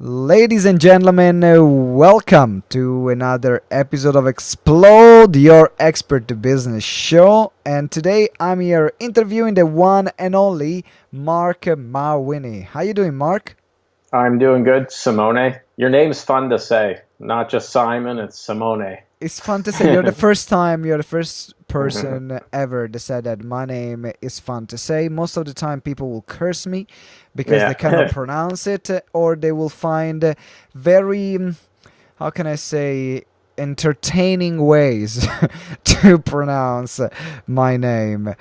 Ladies and gentlemen, welcome to another episode of Explode Your Expert to Business show. And today I'm here interviewing the one and only Marc Mawhinney. How you doing, Marc? I'm doing good, Simone. Your name's fun to say. Not just Simon, it's Simone. It's fun to say. You're the first person ever that said that my name is fun to say. Most of the time people will curse me because they cannot Yeah. pronounce it, or they will find very, how can I say, entertaining ways to pronounce my name.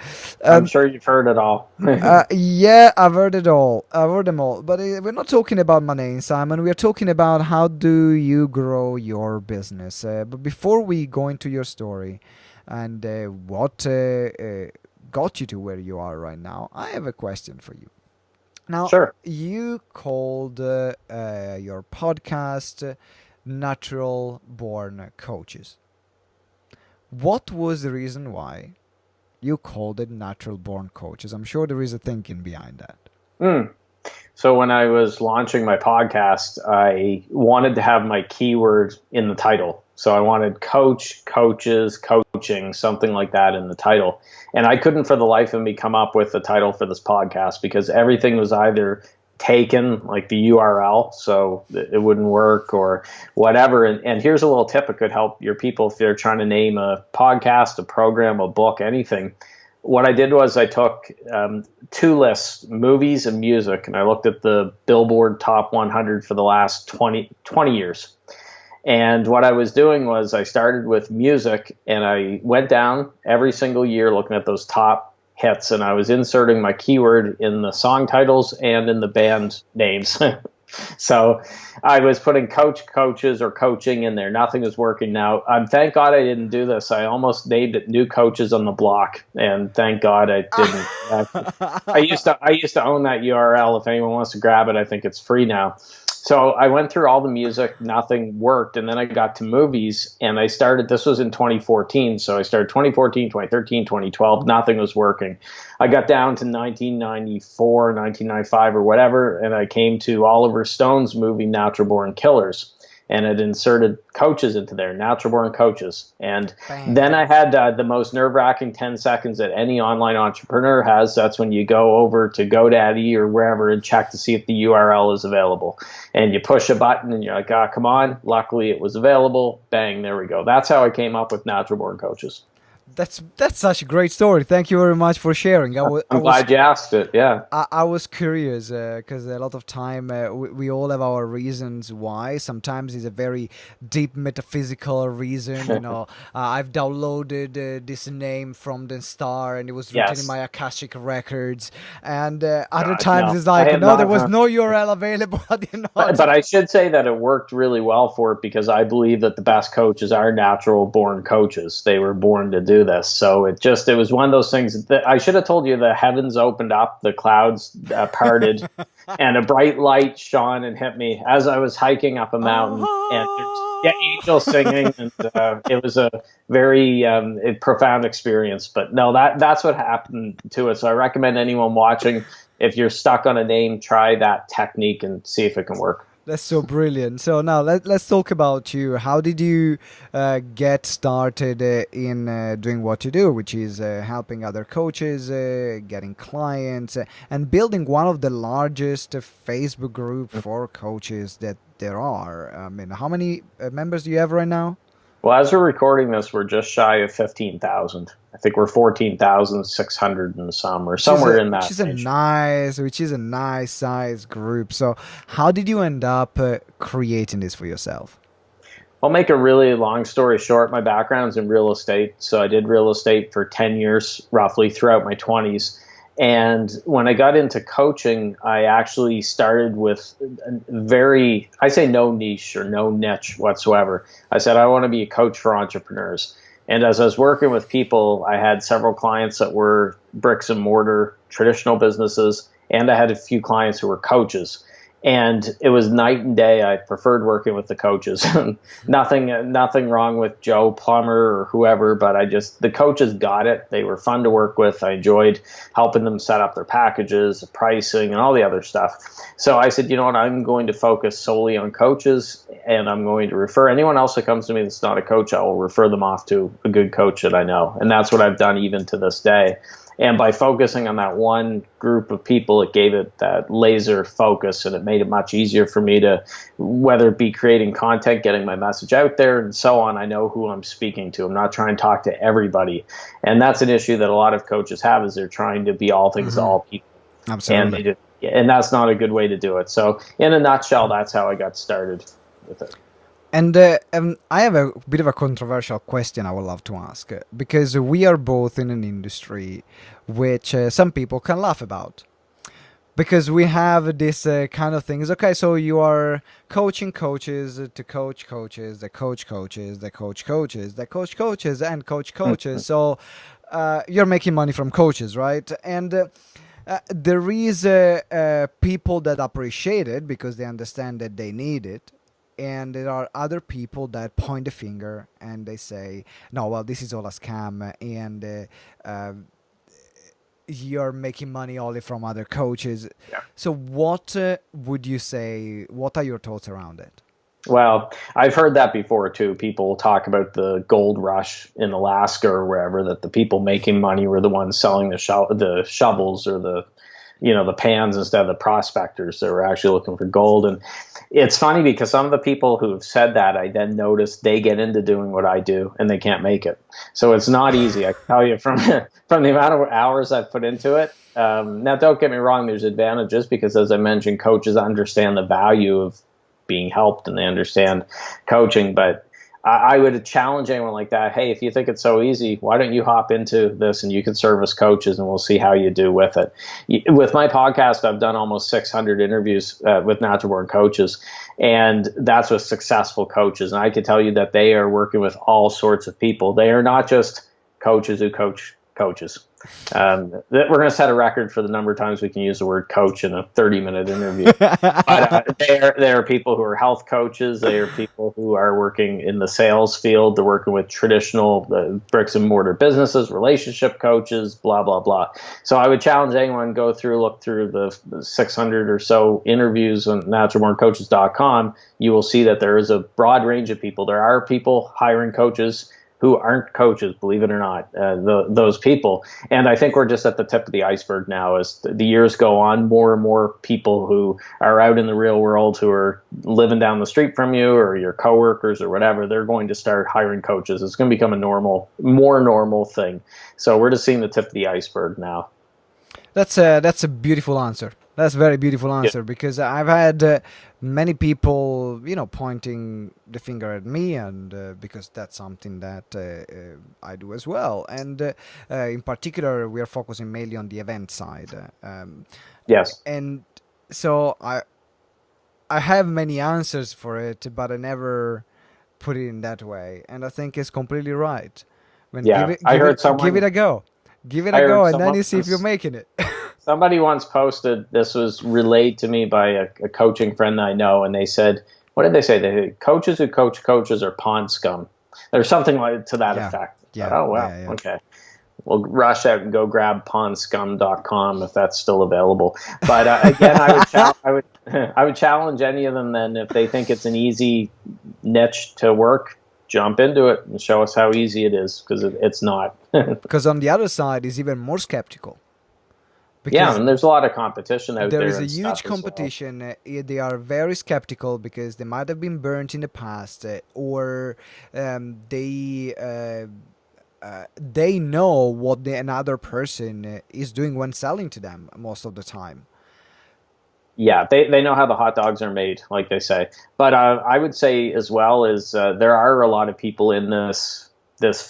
I'm Um, sure you've heard it all. yeah, I've heard it all. I've heard them all. But we're not talking about my name, Simon. We're talking about how do you grow your business. But before we go into your story and what got you to where you are right now, I have a question for you. Now, Sure. you called your podcast Natural Born Coaches. What was the reason why you called it Natural Born Coaches? I'm sure there is a thinking behind that. Mm. So when I was launching my podcast, I wanted to have my keyword in the title. So I wanted coach, coaches, coaching, something like that in the title. And I couldn't for the life of me come up with the title for this podcast because everything was either taken, like the URL, so it wouldn't work or whatever. And here's a little tip that could help your people if they're trying to name a podcast, a program, a book, anything. What I did was I took two lists, movies and music, and I looked at the Billboard Top 100 for the last 20 years. And what I was doing was I started with music, and I went down every single year looking at those top hits, and I was inserting my keyword in the song titles and in the band names. So I was putting coach, coaches, or coaching in there. Nothing was working. Now, thank God I didn't do this. I almost named it New Coaches on the Block, and thank God I didn't. I used to own that URL. If anyone wants to grab it, I think it's free now. So I went through all the music, nothing worked, and then I got to movies, and I started, this was in 2014, so I started 2014, 2013, 2012, nothing was working. I got down to 1994, 1995 or whatever, and I came to Oliver Stone's movie Natural Born Killers, and it inserted coaches into there, Natural Born Coaches. And Bang. then I had the most nerve-wracking 10 seconds that any online entrepreneur has. That's when you go over to GoDaddy or wherever and check to see if the URL is available. And you push a button and you're like, ah, come on. Luckily, it was available. Bang, there we go. That's how I came up with Natural Born Coaches. That's such a great story. Thank you very much for sharing. I'm glad you asked it. Yeah. I was curious because a lot of time we all have our reasons why. Sometimes it's a very deep metaphysical reason. I've downloaded this name from the star and it was written in Yes. my Akashic records. And other God, times no. it's I like, had no, there not. was no URL available. I didn't know. But I should say that it worked really well for it because I believe that the best coaches are natural born coaches. They were born to do this. So it was one of those things that I should have told you the heavens opened up, the clouds parted, and a bright light shone and hit me as I was hiking up a mountain. And there's angels singing, and it was a very profound experience. But no, that's what happened to it. So I recommend anyone watching, if you're stuck on a name, try that technique and see if it can work. That's so brilliant. So now let's talk about you. How did you get started in doing what you do, which is helping other coaches, getting clients, and building one of the largest Facebook group for coaches that there are? I mean, how many members do you have right now? Well, as we're recording this, we're just shy of 15,000. I think we're 14,600 and some, or somewhere in that range. Which is a nice size group. So how did you end up creating this for yourself? I'll make a really long story short. My background's in real estate. So I did real estate for 10 years, roughly, throughout my 20s. And when I got into coaching, I actually started with I say no niche or no niche whatsoever. I said, I want to be a coach for entrepreneurs. And as I was working with people, I had several clients that were bricks and mortar, traditional businesses, and I had a few clients who were coaches. And it was night and day. I preferred working with the coaches. Nothing wrong with Joe Plumber or whoever, but the coaches got it. They were fun to work with. I enjoyed helping them set up their packages, pricing, and all the other stuff. So I said, you know what, I'm going to focus solely on coaches, and I'm going to refer anyone else that comes to me that's not a coach, I will refer them off to a good coach that I know. And that's what I've done even to this day. And by focusing on that one group of people, it gave it that laser focus, and it made it much easier for me to, whether it be creating content, getting my message out there, and so on. I know who I'm speaking to. I'm not trying to talk to everybody. And that's an issue that a lot of coaches have, is they're trying to be all things to all people. Absolutely. And that's not a good way to do it. So in a nutshell, that's how I got started with it. And I have a bit of a controversial question I would love to ask, because we are both in an industry which some people can laugh about. Because we have this kind of things. Okay, so you are coaching coaches to coach coaches, the coach coaches, the coach coaches, the coach coaches, and coach coaches. So you're making money from coaches, right? And there is people that appreciate it because they understand that they need it. And there are other people that point the finger and they say, no, well, this is all a scam, and you're making money only from other coaches. Yeah. So what would you say, what are your thoughts around it? Well, I've heard that before too. People talk about the gold rush in Alaska or wherever, that the people making money were the ones selling the shovels or the pans instead of the prospectors that were actually looking for gold. And it's funny because some of the people who've said that, I then notice they get into doing what I do and they can't make it. So it's not easy. I can tell you from the amount of hours I've put into it. Now, don't get me wrong, there's advantages because, as I mentioned, coaches understand the value of being helped and they understand coaching. But I would challenge anyone like that. Hey, if you think it's so easy, why don't you hop into this and you can serve as coaches and we'll see how you do with it. With my podcast, I've done almost 600 interviews with natural born coaches, and that's with successful coaches. And I can tell you that they are working with all sorts of people. They are not just coaches who coach coaches. We're going to set a record for the number of times we can use the word coach in a 30-minute interview. But there are people who are health coaches. They are people who are working in the sales field. They're working with traditional bricks and mortar businesses, relationship coaches, blah, blah, blah. So I would challenge anyone, look through the 600 or so interviews on naturalborncoaches.com. You will see that there is a broad range of people. There are people hiring coaches who aren't coaches, believe it or not, those people. And I think we're just at the tip of the iceberg now. As the years go on, more and more people who are out in the real world, who are living down the street from you or your coworkers or whatever, they're going to start hiring coaches. It's going to become a more normal thing. So we're just seeing the tip of the iceberg now. That's a beautiful answer. That's a very beautiful answer, because I've had many people, pointing the finger at me, and because that's something that I do as well. And in particular, we are focusing mainly on the event side. Yes. And so I have many answers for it, but I never put it in that way. And I think it's completely right. Give it a go. Give it a go, and then you see if you're making it. Somebody once posted, this was relayed to me by a coaching friend I know, and they said, what did they say? They said, coaches who coach coaches are pond scum. There's something like to that effect. Yeah. Oh, wow. Yeah. Okay. We'll rush out and go grab pondscum.com if that's still available. But again, I would challenge any of them then, if they think it's an easy niche to work, jump into it and show us how easy it is, because it's not. Because on the other side is even more skeptical. Yeah, and there's a lot of competition out there. There is a huge competition. Well. They are very skeptical because they might have been burnt in the past, or they know what another person is doing when selling to them most of the time. Yeah, they know how the hot dogs are made, like they say. But I would say as well is there are a lot of people in this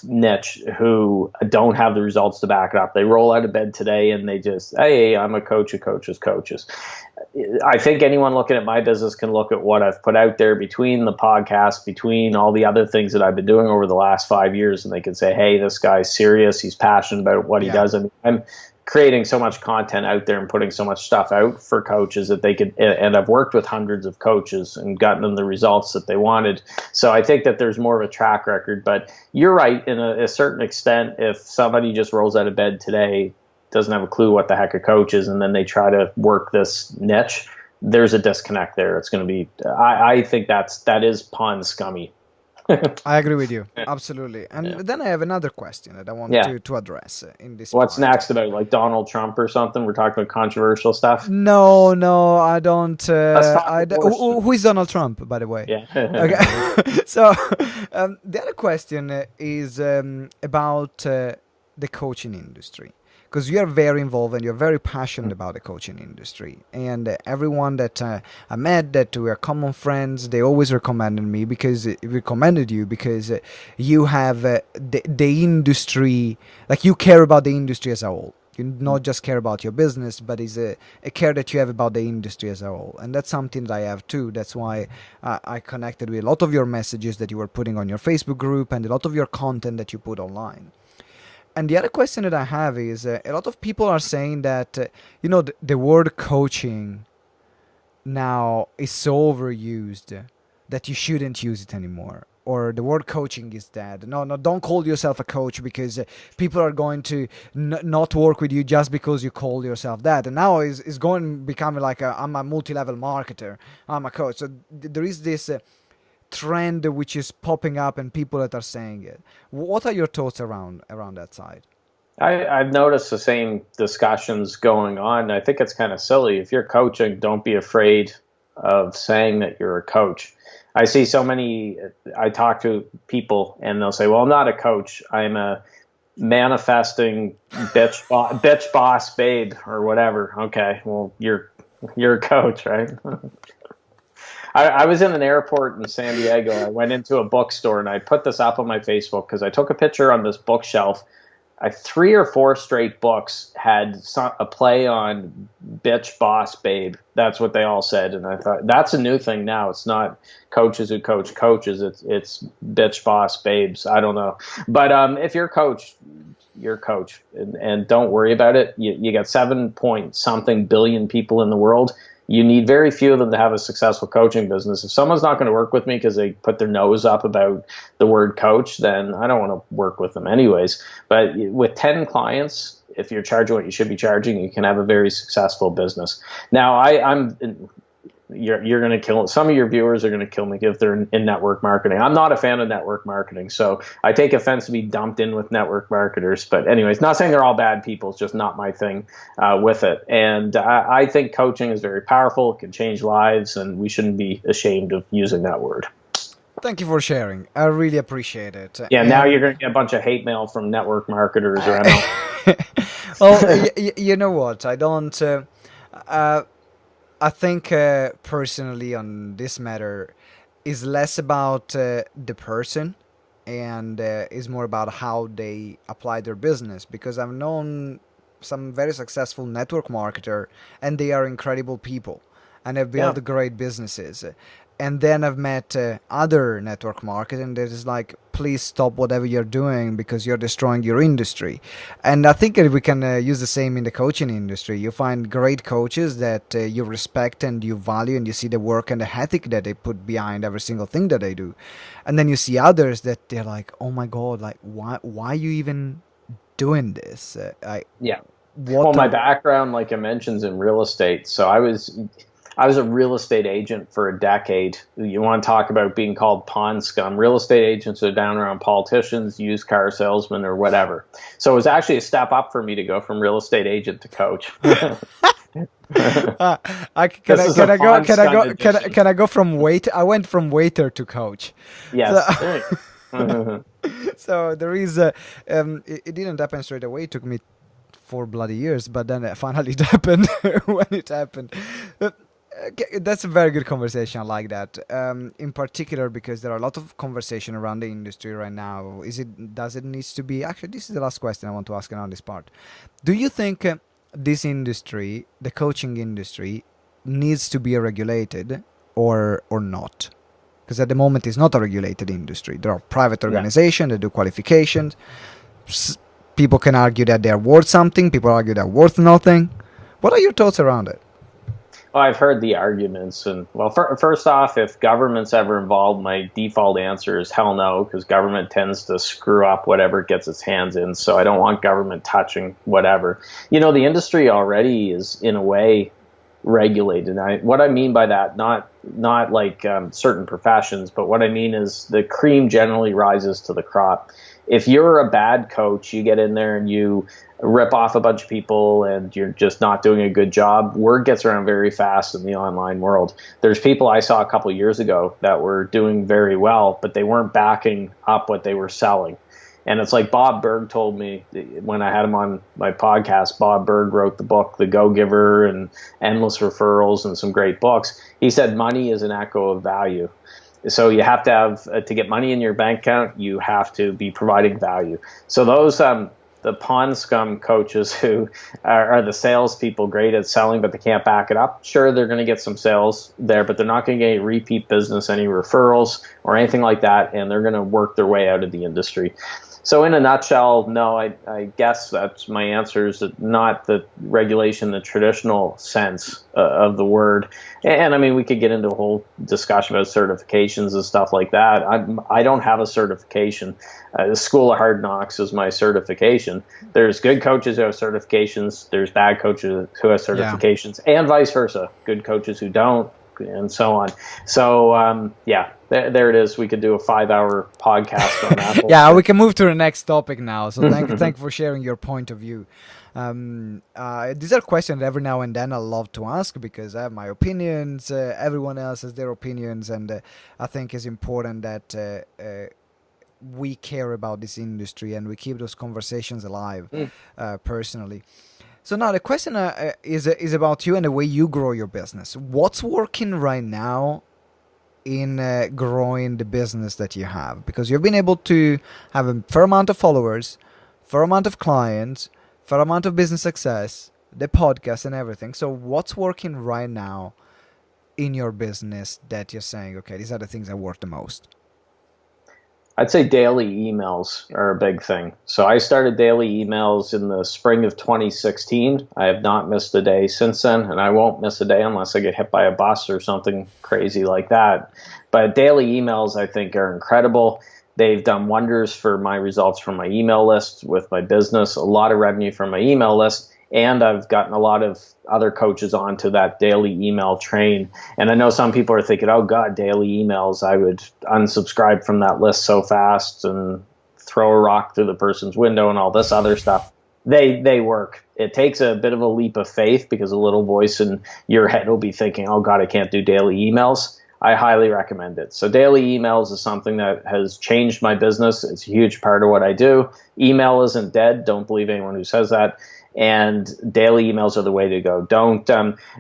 niche who don't have the results to back it up. They roll out of bed today and they just, hey, I'm a coach of coaches. I think anyone looking at my business can look at what I've put out there between the podcast, between all the other things that I've been doing over the last 5 years, and they can say, hey, this guy's serious. He's passionate about what he does. I mean, I'm creating so much content out there and putting so much stuff out for coaches that they could, and I've worked with hundreds of coaches and gotten them the results that they wanted. So I think that there's more of a track record, but you're right in a certain extent. If somebody just rolls out of bed today, doesn't have a clue what the heck a coach is, and then they try to work this niche, there's a disconnect there. It's going to be, I think that is pun scummy. I agree with you. Absolutely. And then I have another question that I want to address in this What's part. next, about like Donald Trump or something? We're talking about controversial stuff. No, I don't. Who is Donald Trump, by the way? Yeah. Okay. So the other question is about the coaching industry. Because you are very involved and you're very passionate about the coaching industry. And everyone that I met, that we are common friends, they always recommended you because you have the industry, like you care about the industry as a whole. You not just care about your business, but it's a care that you have about the industry as a whole. And that's something that I have too. That's why I connected with a lot of your messages that you were putting on your Facebook group and a lot of your content that you put online. And the other question that I have is, a lot of people are saying that, the word coaching now is so overused that you shouldn't use it anymore. Or the word coaching is dead. No, don't call yourself a coach, because people are going to not work with you just because you call yourself that. And now it's going becoming like I'm a multi-level marketer, I'm a coach. So there is this trend which is popping up and people that are saying it. What are your thoughts around that side? I've noticed the same discussions going on. I think it's kind of silly. If you're coaching, don't be afraid of saying that you're a coach. I see so many, I talk to people and they'll say, well, I'm not a coach. I'm a manifesting bitch boss babe or whatever. Okay, well, you're a coach, right? I was in an airport in San Diego. I went into a bookstore and I put this up on my Facebook because I took a picture on this bookshelf. 3 or 4 straight books had a play on bitch boss babe. That's what they all said. And I thought, that's a new thing now. It's not coaches who coach coaches. It's bitch boss babes. I don't know. But if you're a coach, you're a coach. And don't worry about it. You got 7 point something billion people in the world. You need very few of them to have a successful coaching business. If someone's not going to work with me because they put their nose up about the word coach, then I don't want to work with them anyways. But with 10 clients, if you're charging what you should be charging, you can have a very successful business. Now, you're going to kill, some of your viewers are going to kill me if they're in network marketing. I'm not a fan of network marketing, so I take offense to be dumped in with network marketers. But anyways, not saying they're all bad people. It's just not my thing with it. And I think coaching is very powerful. It can change lives, and we shouldn't be ashamed of using that word. Thank you for sharing. I really appreciate it. Yeah, now you're going to get a bunch of hate mail from network marketers. Or well, you know what? I don't... I think personally on this matter is less about the person and is more about how they apply their business, because I've known some very successful network marketer and they are incredible people and have built great businesses. And then I've met other network marketing that is like, please stop whatever you're doing because you're destroying your industry. And I think that we can use the same in the coaching industry. You find great coaches that you respect and you value, and you see the work and the ethic that they put behind every single thing that they do. And then you see others that they're like, oh my God, like why are you even doing this? Well, my background, like I mentioned, is in real estate. So I was a real estate agent for a decade. You want to talk about being called pond scum. Real estate agents are down around politicians, used car salesmen, or whatever. So it was actually a step up for me to go from real estate agent to coach. Can I go from waiter? I went from waiter to coach. Yes. So there is it didn't happen straight away. It took me 4 bloody years, but then finally it happened when it happened. That's a very good conversation. I like that. In particular, because there are a lot of conversation around the industry right now. Does it needs to be? Actually, this is the last question I want to ask around this part. Do you think this industry, the coaching industry, needs to be regulated or not? Because at the moment, it's not a regulated industry. There are private organizations that do qualifications. People can argue that they're worth something. People argue they're worth nothing. What are your thoughts around it? Well, I've heard the arguments, and well, first off, if government's ever involved, my default answer is hell no, because government tends to screw up whatever it gets its hands in. So I don't want government touching whatever. The industry already is in a way regulated. What I mean by that, not like certain professions, but what I mean is the cream generally rises to the crop. If you're a bad coach, you get in there and you rip off a bunch of people and you're just not doing a good job, word gets around very fast in the online world. There's people I saw a couple years ago that were doing very well, but they weren't backing up what they were selling. And it's like Bob Berg told me when I had him on my podcast. Bob Berg wrote the book, The Go-Giver and Endless Referrals and some great books. He said money is an echo of value. So you have to have, to get money in your bank account, you have to be providing value. So those, the pond scum coaches who are the salespeople, great at selling, but they can't back it up. Sure, they're going to get some sales there, but they're not going to get any repeat business, any referrals or anything like that, and they're going to work their way out of the industry. So in a nutshell, no, I guess that's my answer, is not the regulation, the traditional sense of the word. And I mean, we could get into a whole discussion about certifications and stuff like that. I don't have a certification. The School of Hard Knocks is my certification. There's good coaches who have certifications. There's bad coaches who have certifications, and vice versa. Good coaches who don't, and so on. So, there it is. We could do a 5-hour podcast on that. Yeah, we can move to the next topic now. So thank you for sharing your point of view. These are questions every now and then I love to ask because I have my opinions. Everyone else has their opinions, and I think it's important that we care about this industry and we keep those conversations alive personally. So now the question is about you and the way you grow your business. What's working right now in growing the business that you have? Because you've been able to have a fair amount of followers, fair amount of clients, fair amount of business success, the podcast and everything. So what's working right now in your business that you're saying, okay, these are the things that work the most? I'd say daily emails are a big thing. So I started daily emails in the spring of 2016. I have not missed a day since then, and I won't miss a day unless I get hit by a bus or something crazy like that. But daily emails, I think, are incredible. They've done wonders for my results from my email list with my business, a lot of revenue from my email list, and I've gotten a lot of other coaches onto that daily email train. And I know some people are thinking, oh God, daily emails, I would unsubscribe from that list so fast and throw a rock through the person's window and all this other stuff. They work. It takes a bit of a leap of faith because a little voice in your head will be thinking, oh God, I can't do daily emails. I highly recommend it. So daily emails is something that has changed my business. It's a huge part of what I do. Email isn't dead. Don't believe anyone who says that. And daily emails are the way to go. Don't.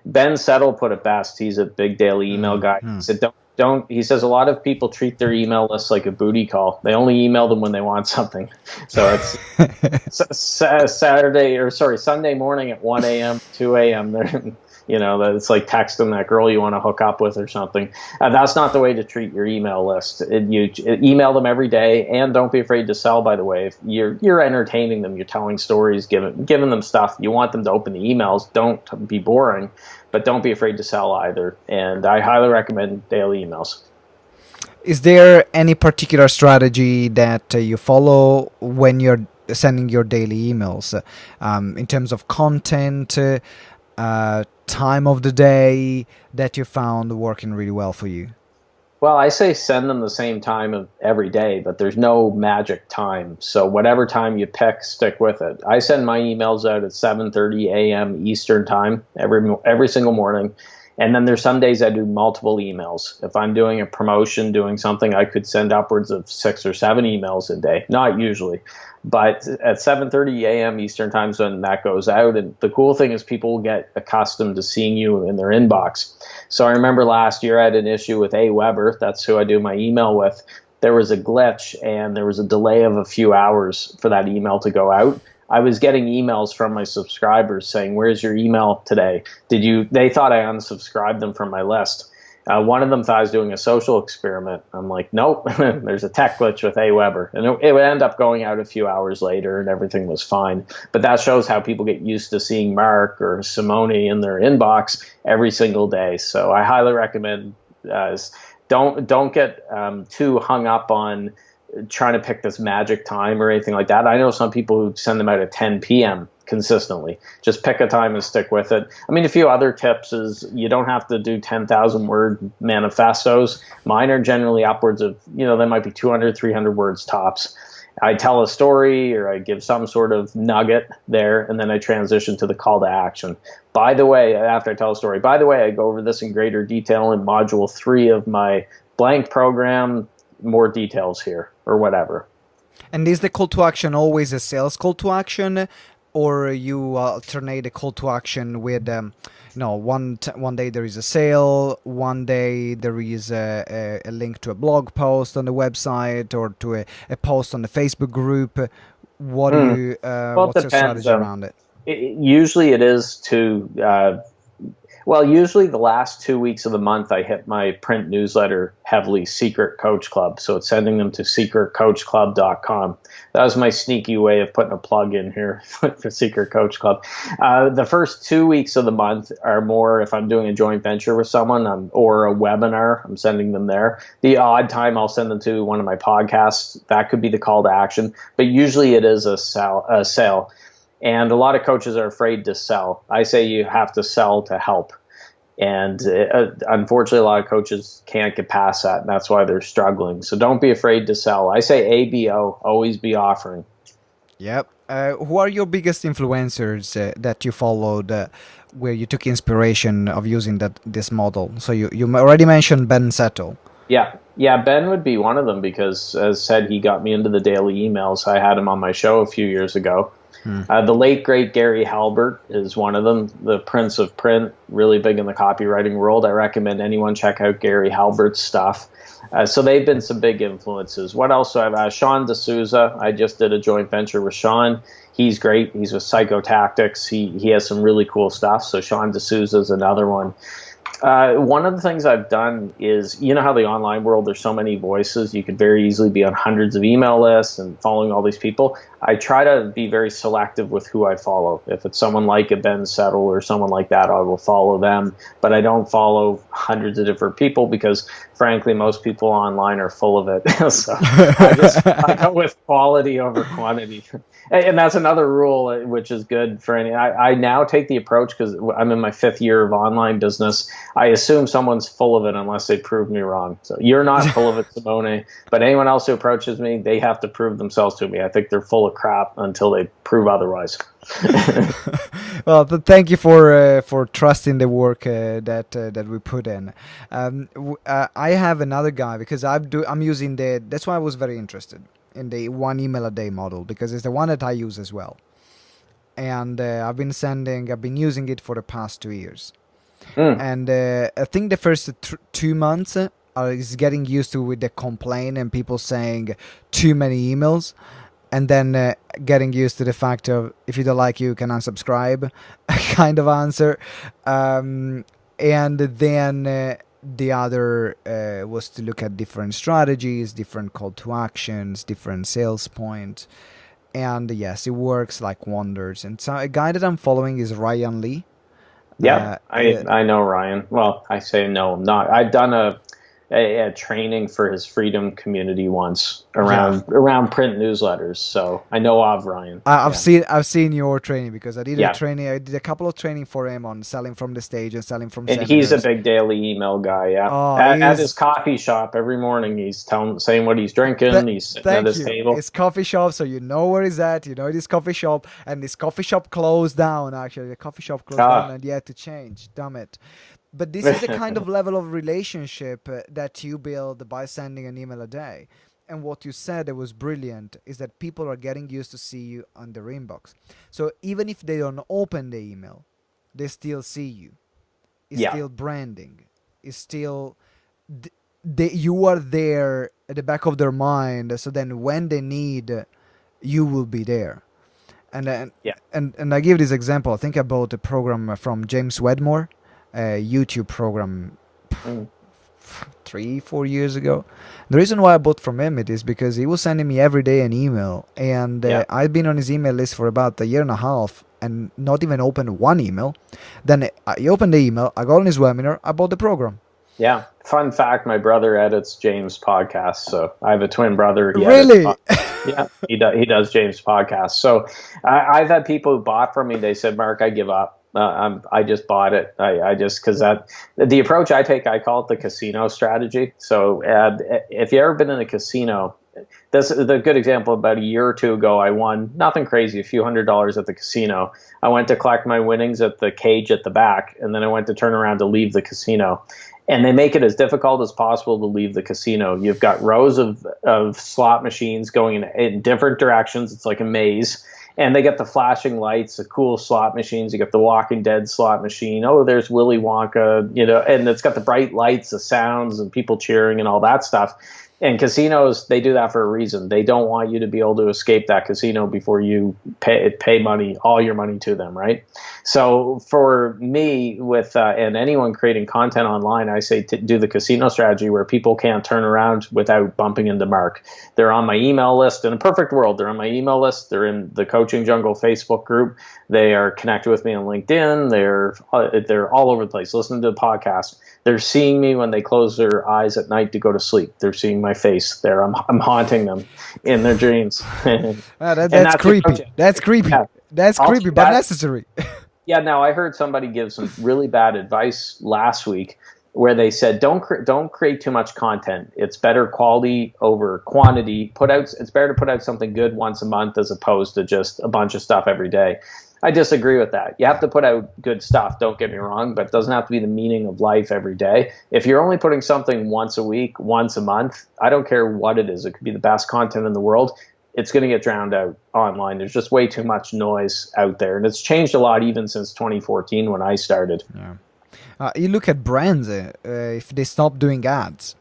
Ben Settle put it best. He's a big daily email guy. He said, don't. He says a lot of people treat their email list like a booty call. They only email them when they want something. So it's Sunday morning at 1 a.m., 2 a.m. They're it's like texting that girl you want to hook up with or something. That's not the way to treat your email list. You email them every day, and don't be afraid to sell, by the way. If you're entertaining them, you're telling stories, giving them stuff. You want them to open the emails. Don't be boring, but don't be afraid to sell either. And I highly recommend daily emails. Is there any particular strategy that you follow when you're sending your daily emails in terms of content, time of the day that you found working really well for you? Well, I say send them the same time of every day, but there's no magic time. So whatever time you pick, stick with it. I send my emails out at 7:30 a.m. Eastern time every single morning. And then there's some days I do multiple emails. If I'm doing a promotion, doing something, I could send upwards of 6 or 7 emails a day. Not usually. But at 7:30 a.m. Eastern time zone, that goes out. And the cool thing is people will get accustomed to seeing you in their inbox. So I remember last year I had an issue with A. Weber. That's who I do my email with. There was a glitch and there was a delay of a few hours for that email to go out. I was getting emails from my subscribers saying, where's your email today? They thought I unsubscribed them from my list. One of them thought I was doing a social experiment. I'm like, nope, there's a tech glitch with Aweber. And it would end up going out a few hours later and everything was fine. But that shows how people get used to seeing Marc or Simone in their inbox every single day. So I highly recommend don't get too hung up on trying to pick this magic time or anything like that. I know some people who send them out at 10 p.m. consistently. Just pick a time and stick with it. I mean, a few other tips is you don't have to do 10,000 word manifestos. Mine are generally upwards of, they might be 200, 300 words tops. I tell a story or I give some sort of nugget there, and then I transition to the call to action. By the way, after I tell a story, by the way, I go over this in greater detail in module 3 of my blank program. More details here or whatever. And is the call to action always a sales call to action, or you alternate a call to action with one day there is a sale, one day there is a link to a blog post on the website or to a post on the Facebook group? What do you what's your strategy around it? Usually it is to usually the last 2 weeks of the month, I hit my print newsletter heavily, Secret Coach Club. So it's sending them to secretcoachclub.com. That was my sneaky way of putting a plug in here for Secret Coach Club. The first 2 weeks of the month are more if I'm doing a joint venture with someone or a webinar, I'm sending them there. The odd time I'll send them to one of my podcasts. That could be the call to action. But usually it is a sale. And a lot of coaches are afraid to sell. I say you have to sell to help. And unfortunately, a lot of coaches can't get past that, and that's why they're struggling. So don't be afraid to sell. I say ABO, always be offering. Yep. Who are your biggest influencers that you followed where you took inspiration of using this model? So you already mentioned Ben Settle. Yeah, Ben would be one of them because, as said, he got me into the daily emails. I had him on my show a few years ago. The late, great Gary Halbert is one of them, the Prince of Print, really big in the copywriting world. I recommend anyone check out Gary Halbert's stuff. So they've been some big influences. What else do I have? Sean D'Souza. I just did a joint venture with Sean. He's great. He's with Psychotactics. He has some really cool stuff. So Sean D'Souza is another one. One of the things I've done is, how the online world, there's so many voices. You could very easily be on hundreds of email lists and following all these people. I try to be very selective with who I follow. If it's someone like a Ben Settle or someone like that, I will follow them. But I don't follow hundreds of different people because, frankly, most people online are full of it. So I go with quality over quantity. And that's another rule, which is good for any. I now take the approach, because I'm in my 5th year of online business, I assume someone's full of it unless they prove me wrong. So you're not full of it, Simone, but anyone else who approaches me, they have to prove themselves to me. I think they're full of crap until they prove otherwise. Well, thank you for trusting the work that we put in. I have another guy because I'm using that's why I was very interested in the 1 email a day model, because it's the one that I use as well. And I've been using it for the past 2 years. And I think the first 2 months is getting used to with the complaint and people saying too many emails, and then getting used to the fact of, if you don't like you can unsubscribe kind of answer. And then the other was to look at different strategies, different call to actions, different sales points. And yes, it works like wonders. And so a guy that I'm following is Ryan Lee. Yeah, I know Ryan. Well, I say no, I'm not. I've done a training for his Freedom community once around print newsletters, so I know of Ryan. I've seen your training, because I did a training. I did a couple of training for him on selling from the stage and selling from seminars. And he's a big daily email guy. At his coffee shop every morning, he's saying what he's drinking. He's sitting at his table. His coffee shop, so you know where he's at. You know this coffee shop, and this coffee shop closed down. Actually, the coffee shop closed down, and you had to change. Damn it. But this is the kind of level of relationship that you build by sending an email a day. And what you said that was brilliant is that people are getting used to see you on their inbox. So even if they don't open the email, they still see you. It's still branding. It's still you are there at the back of their mind. So then when they need, you will be there. And I give this example. I think I bought a program from James Wedmore. A YouTube program 3-4 years ago. The reason why I bought from him it is because he was sending me every day an email, and Yeah. I've been on his email list for about a year and a half and not even opened one email. Then I opened the email, I got on his webinar, I bought the program. Yeah. Fun fact, my brother edits James' podcast. So I have a twin brother. Really? Yeah, he does James' podcast. So I've had people who bought from me. They said, Mark, I give up. I just bought it. I just, because the approach I take, I call it the casino strategy. So if you've ever been in a casino, this is a good example. About a year or two ago, I won nothing crazy, a few $100s at the casino. I went to collect my winnings at the cage at the back, and then I went to turn around to leave the casino. And they make it as difficult as possible to leave the casino. You've got rows of slot machines going in different directions. It's like a maze. And they get the flashing lights, the cool slot machines. You get the Walking Dead slot machine. Oh, there's Willy Wonka, and it's got the bright lights, the sounds, and people cheering and all that stuff. And casinos, they do that for a reason. They don't want you to be able to escape that casino before you pay money, all your money to them, right? So for me, and anyone creating content online, I say to do the casino strategy where people can't turn around without bumping into Mark. They're on my email list. In a perfect world, they're on my email list. They're in the Coaching Jungle Facebook group. They are connected with me on LinkedIn. They're all over the place, listening to the podcast. They're seeing me when they close their eyes at night to go to sleep. They're seeing my face there. I'm haunting them in their dreams. That's creepy. That's creepy. Yeah. That's creepy, but necessary. Yeah. Now I heard somebody give some really bad advice last week, where they said don't create too much content. It's better quality over quantity. It's better to put out something good once a month as opposed to just a bunch of stuff every day. I disagree with that. You have to put out good stuff, don't get me wrong, but it doesn't have to be the meaning of life every day. If you're only putting something once a week, once a month, I don't care what it is. It could be the best content in the world. It's going to get drowned out online. There's just way too much noise out there. And it's changed a lot even since 2014 when I started. Yeah. You look at brands, if they stop doing ads,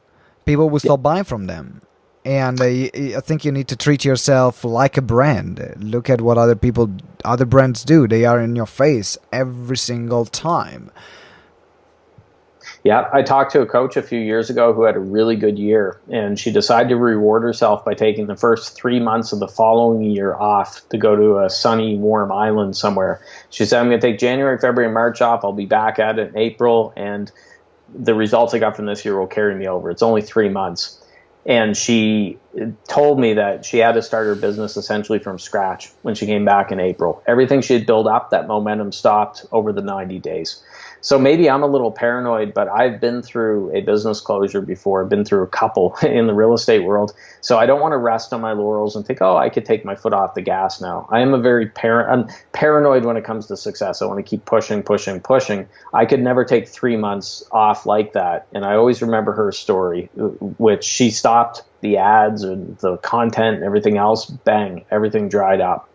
people will stop buying from them. And I think you need to treat yourself like a brand. Look at what other brands do. They are in your face every single time. Yeah, I talked to a coach a few years ago who had a really good year, and she decided to reward herself by taking the first 3 months of the following year off to go to a sunny, warm island somewhere. She said, I'm going to take January, February, and March off. I'll be back at it in April, and the results I got from this year will carry me over. It's only 3 months. And she told me that she had to start her business essentially from scratch when she came back in April. Everything she had built up, that momentum stopped over the 90 days. So maybe I'm a little paranoid, but I've been through a business closure before. I've been through a couple in the real estate world. So I don't want to rest on my laurels and think, oh, I could take my foot off the gas now. I am I'm paranoid when it comes to success. I want to keep pushing. I could never take 3 months off like that. And I always remember her story, which she stopped the ads and the content and everything else. Bang, everything dried up.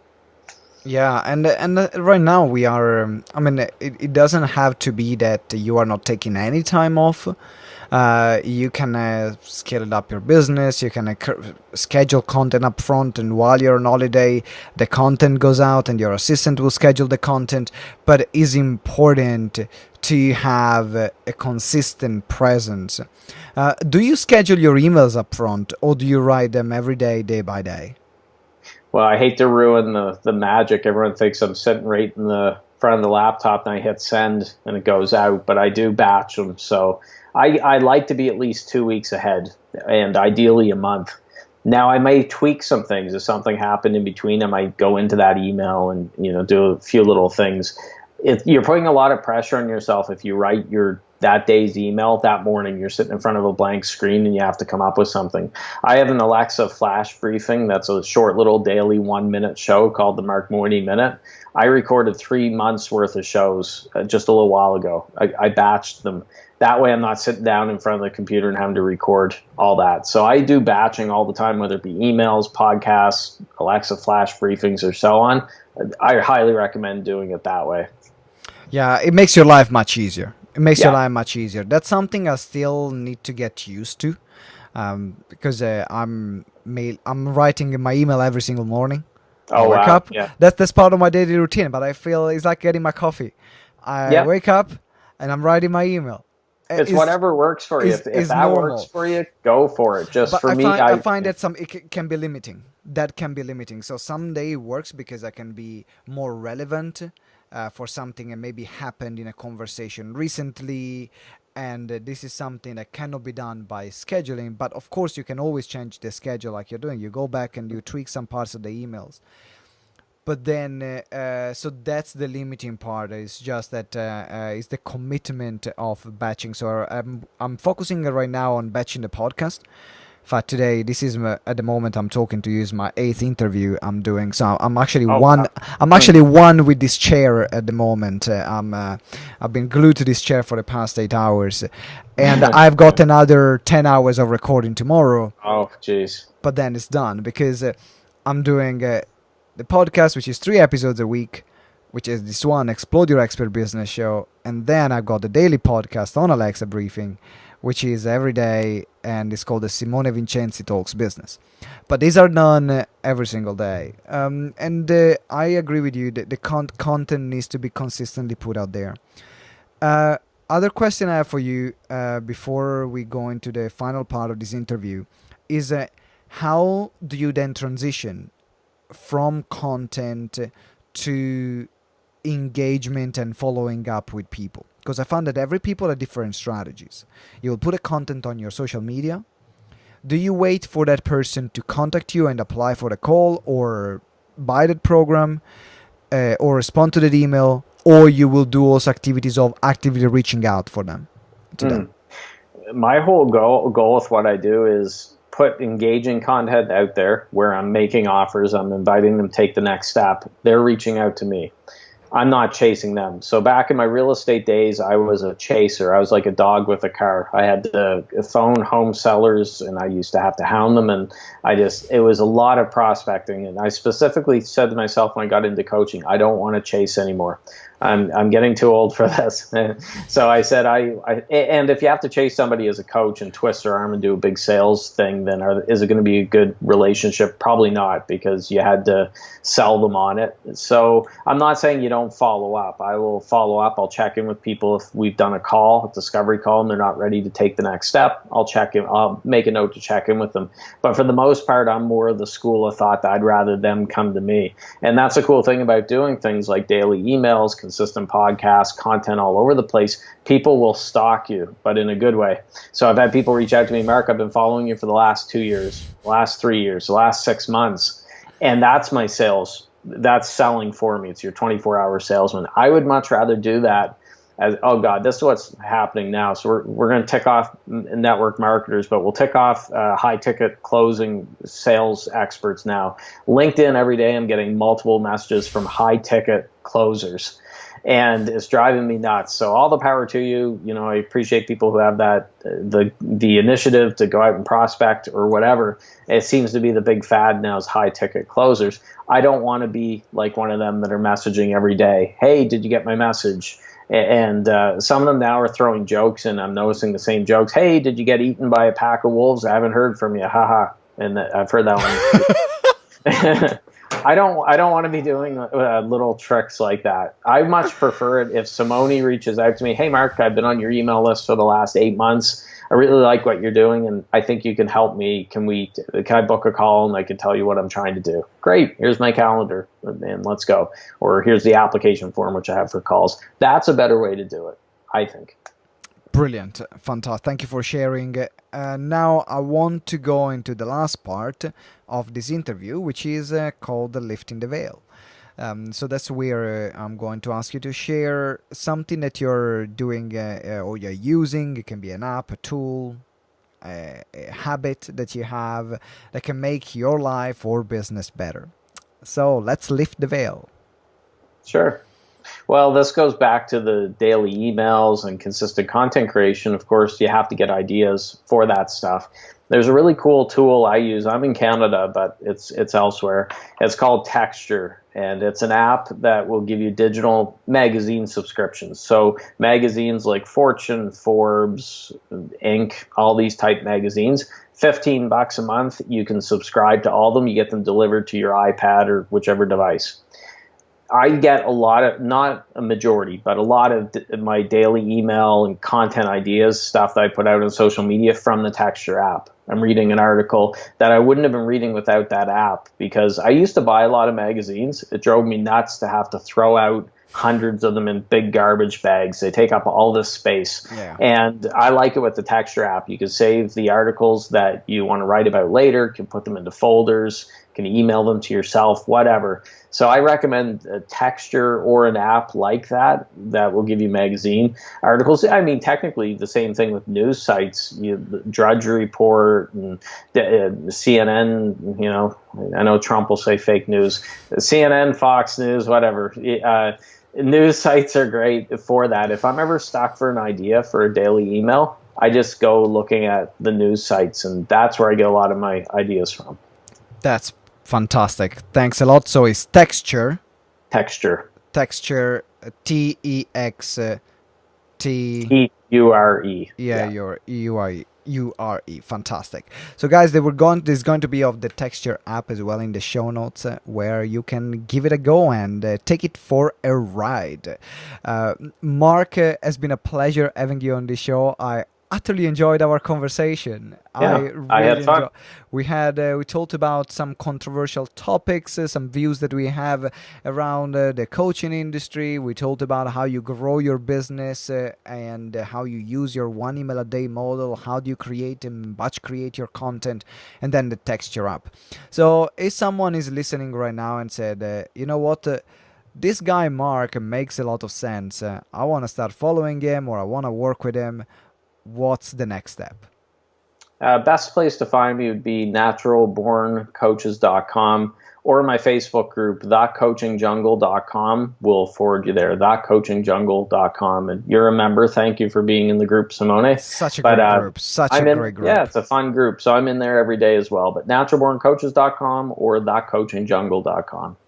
Yeah, and right now we are. It doesn't have to be that you are not taking any time off. You can scale up your business. You can schedule content up front, and while you're on holiday, the content goes out, and your assistant will schedule the content. But it's important to have a consistent presence. Do you schedule your emails up front, or do you write them every day, day by day? Well, I hate to ruin the magic. Everyone thinks I'm sitting right in the front of the laptop and I hit send and it goes out, but I do batch them. So I like to be at least 2 weeks ahead, and ideally a month. Now I may tweak some things. If something happened in between, I might go into that email and do a few little things. You're putting a lot of pressure on yourself if you write that day's email that morning. You're sitting in front of a blank screen and you have to come up with something. I have an Alexa flash briefing that's a short little daily 1-minute show called the Marc Mawhinney Minute. I recorded 3 months worth of shows just a little while ago. I batched them. That way I'm not sitting down in front of the computer and having to record all that. So I do batching all the time, whether it be emails, podcasts, Alexa flash briefings, or so on. I highly recommend doing it that way. Yeah, it makes your life much easier. Your life much easier. That's something I still need to get used to, because I'm writing my email every single morning. I wake up. Yeah. That's part of my daily routine. But I feel it's like getting my coffee. I wake up and I'm writing my email. It's whatever works for you. If is that works normal. for you, go for it. Just But for me, I find that can be limiting. That can be limiting. So someday it works because I can be more relevant for something that maybe happened in a conversation recently, and this is something that cannot be done by scheduling. But of course, you can always change the schedule like you're doing. You go back and you tweak some parts of the emails. But then, so that's the limiting part. It's just that it's the commitment of batching. So I'm focusing right now on batching the podcast. In fact, today, this is at the moment I'm talking to you is my 8th interview I'm doing. So I'm actually wow. I'm actually one with this chair at the moment. I've been glued to this chair for the past 8 hours, and I've got another 10 hours of recording tomorrow. Oh, jeez. But then it's done because I'm doing the podcast, which is 3 episodes a week, which is this one, Explode Your Expert Business Show, and then I've got the daily podcast on Alexa Briefing, which is every day, and it's called the Simone Vincenzi Talks Business. But these are done every single day. And I agree with you that the content needs to be consistently put out there. Other question I have for you before we go into the final part of this interview is how do you then transition from content to engagement and following up with people? Because I found that every people have different strategies. You'll put a content on your social media. Do you wait for that person to contact you and apply for the call or buy that program or respond to that email, or you will do those activities of actively reaching out for them to them? My whole goal with what I do is put engaging content out there where I'm making offers, I'm inviting them to take the next step. They're reaching out to me. I'm not chasing them. So back in my real estate days, I was a chaser. I was like a dog with a car. I had to phone home sellers, and I used to have to hound them. And it was a lot of prospecting. And I specifically said to myself when I got into coaching, I don't want to chase anymore. I'm getting too old for this. So I said, and if you have to chase somebody as a coach and twist their arm and do a big sales thing, then is it going to be a good relationship? Probably not, because you had to sell them on it. So I'm not saying you don't follow up. I will follow up. I'll check in with people if we've done a call, a discovery call, and they're not ready to take the next step. I'll make a note to check in with them. But for the most part, I'm more of the school of thought that I'd rather them come to me. And that's a cool thing about doing things like daily emails, consistent podcasts, content all over the place. People will stalk you, but in a good way. So I've had people reach out to me, Mark, I've been following you for the last 2 years, the last 3 years, the last 6 months. And that's my sales. That's selling for me. It's your 24-hour salesman. I would much rather do that as, oh God, this is what's happening now. So we're going to tick off network marketers, but we'll tick off high ticket closing sales experts now. LinkedIn, every day I'm getting multiple messages from high ticket closers, and it's driving me nuts. So all the power to you. You know, I appreciate people who have that the initiative to go out and prospect or whatever. It seems to be the big fad now is high ticket closers. I don't want to be like one of them that are messaging every day. Hey, did you get my message? And some of them now are throwing jokes, and I'm noticing the same jokes. Hey, did you get eaten by a pack of wolves? I haven't heard from you. Haha. And I've heard that one. I don't want to be doing little tricks like that. I much prefer it if Simone reaches out to me. Hey, Mark, I've been on your email list for the last 8 months. I really like what you're doing, and I think you can help me. Can I book a call, and I can tell you what I'm trying to do? Great. Here's my calendar, and let's go. Or here's the application form, which I have for calls. That's a better way to do it, I think. Brilliant. Fantastic. Thank you for sharing. Now I want to go into the last part of this interview, which is called Lifting the Veil. So that's where I'm going to ask you to share something that you're doing or you're using. It can be an app, a tool, a habit that you have that can make your life or business better. So let's lift the veil. Sure. Well, this goes back to the daily emails and consistent content creation. Of course, you have to get ideas for that stuff. There's a really cool tool I use. I'm in Canada, but it's elsewhere. It's called Texture, and it's an app that will give you digital magazine subscriptions. So magazines like Fortune, Forbes, Inc., all these type magazines, $15 a month. You can subscribe to all of them. You get them delivered to your iPad or whichever device. I get a lot of, not a majority, but a lot of my daily email and content ideas, stuff that I put out on social media from the Texture app. I'm reading an article that I wouldn't have been reading without that app, because I used to buy a lot of magazines. It drove me nuts to have to throw out hundreds of them in big garbage bags. They take up all this space. Yeah. And I like it with the Texture app. You can save the articles that you want to write about later, can put them into folders, can email them to yourself, whatever. So I recommend a Texture or an app like that that will give you magazine articles. I mean, technically the same thing with news sites, the Drudge Report and CNN, you know, I know Trump will say fake news, CNN, Fox News, whatever. News sites are great for that. If I'm ever stuck for an idea for a daily email, I just go looking at the news sites, and that's where I get a lot of my ideas from. That's fantastic. Thanks a lot. So it's Texture. Texture. Texture, TEXTURE. Yeah, your URE. Fantastic. So guys, there's going to be of the Texture app as well in the show notes, where you can give it a go and take it for a ride. Marc, has been a pleasure having you on the show. I utterly enjoyed our conversation. Yeah, I had fun. We talked about some controversial topics, some views that we have around the coaching industry. We talked about how you grow your business and how you use your one email a day model. How do you create and batch create your content, and then the Texture app. So if someone is listening right now and said, you know what? This guy Marc makes a lot of sense. I want to start following him, or I want to work with him. What's the next step? Best place to find me would be naturalborncoaches.com, or my Facebook group, thecoachingjungle.com. Will forward you there, thecoachingjungle.com. And you're a member. Thank you for being in the group, Simone. Such a great group. Great group. Yeah, it's a fun group. So I'm in there every day as well. But naturalborncoaches.com or thecoachingjungle.com.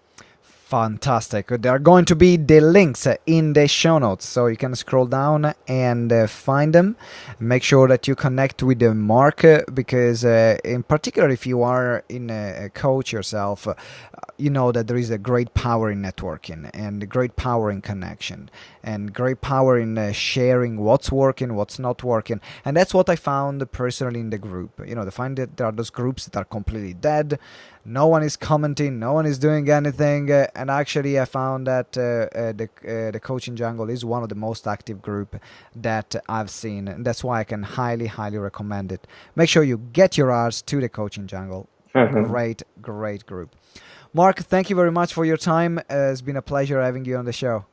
Fantastic. There are going to be the links in the show notes, so you can scroll down and find them. Make sure that you connect with Marc, because in particular, if you are in a coach yourself, you know that there is a great power in networking, and great power in connection, and great power in sharing what's working, what's not working. And that's what I found personally in the group. You know, I find that there are those groups that are completely dead. No one is commenting, no one is doing anything, and actually I found that the Coaching Jungle is one of the most active group that I've seen, and that's why I can highly recommend it. Make sure you get your ass to the Coaching Jungle. Great group. Marc, thank you very much for your time. It's been a pleasure having you on the show.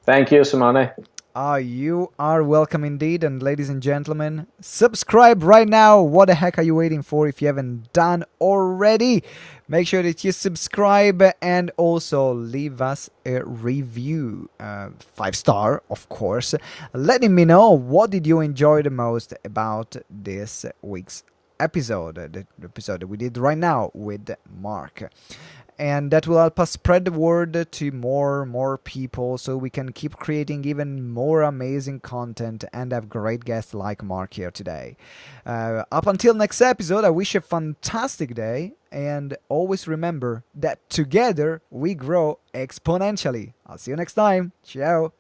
Thank you, Simone. You are welcome indeed. And ladies and gentlemen, subscribe right now. What the heck are you waiting for if you haven't done already? Make sure that you subscribe and also leave us a review. 5-star, of course. Letting me know what did you enjoy the most about this week's episode. The episode that we did right now with Marc. And that will help us spread the word to more people, so we can keep creating even more amazing content and have great guests like Marc here today. Up until next episode, I wish you a fantastic day, and always remember that together we grow exponentially. I'll see you next time. Ciao.